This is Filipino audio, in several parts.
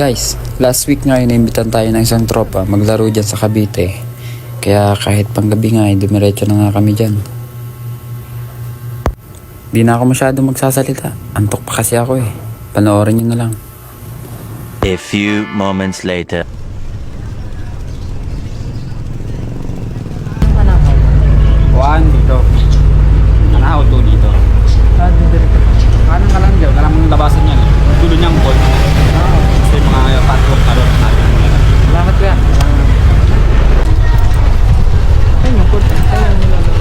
guys, last week nga inimbitan tayo ng isang tropa maglaro dyan sa Cavite. Kaya kahit panggabi nga dumiretso na nga kami dyan. Di na ako masyado magsasalita, antok pa kasi ako eh. Panoorin nyo na lang. A few moments later. Kuhaan dito. Anahaw to dito. Kanan ka lang dyan, kalang labasan yan eh. Dulo niyang ball. Gusto yung mga patrol natin. Salamat kuya. Ay, makot. Ay, nilalaro.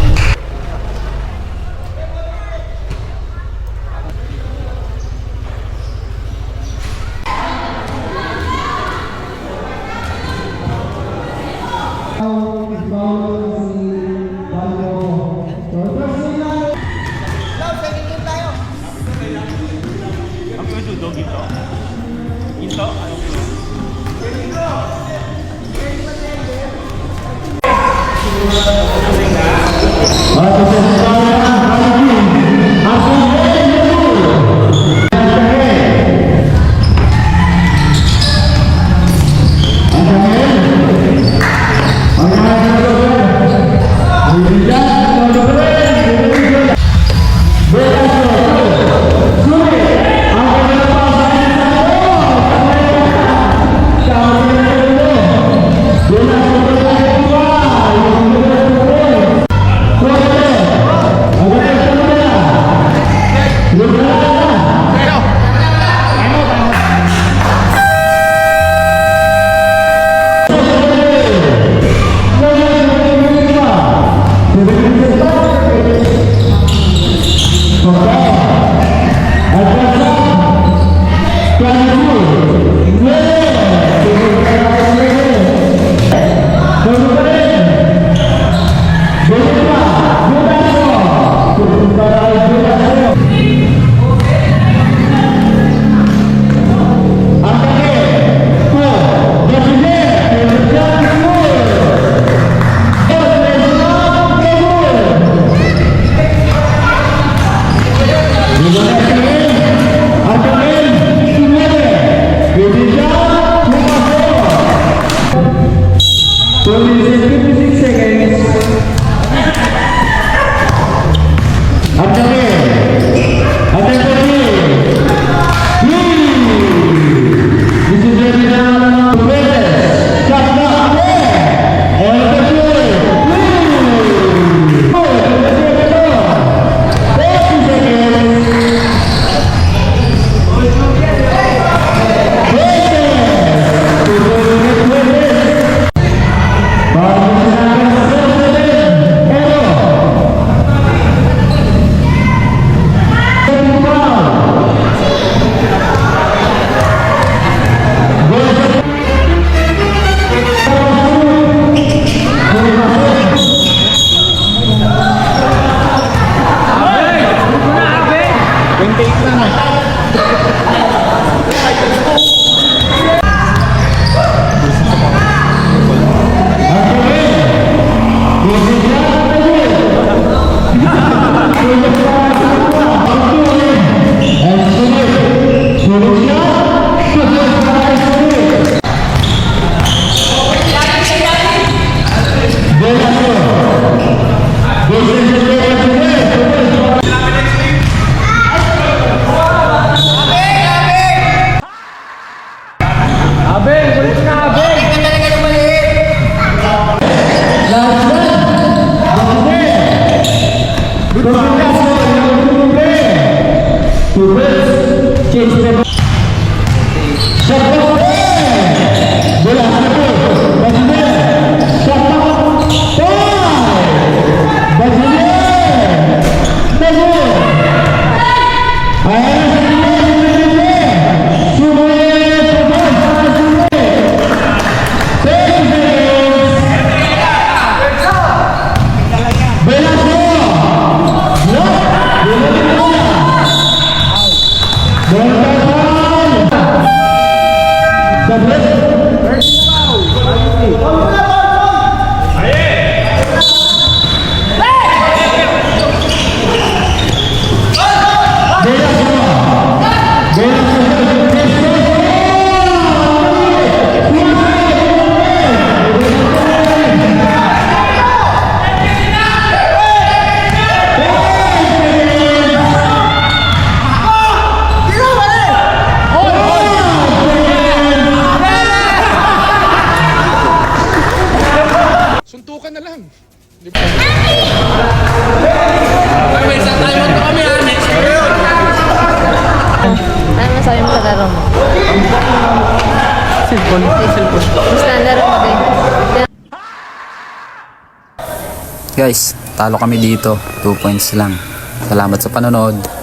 cellphone. Cellphone. Basta laro mo din. Guys, talo kami dito. 2 points lang. Salamat sa panonood.